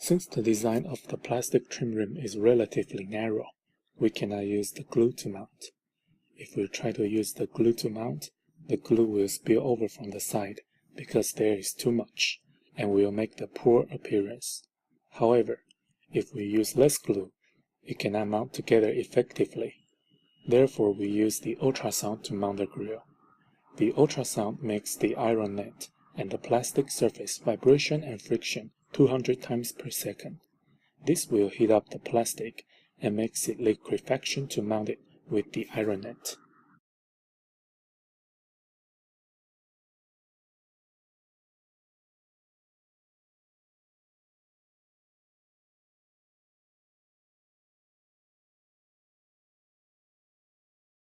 Since the design of the plastic trim rim is relatively narrow, we cannot use the glue to mount. If we try to use the glue to mount, the glue will spill over from the side because there is too much, and will make the poor appearance. However, if we use less glue, it cannot mount together effectively. Therefore, we use the ultrasound to mount the grill. The ultrasound makes the iron net and the plastic surface vibration and friction 200 times per second. This will heat up the plastic and makes it liquefaction to mount it with the iron net.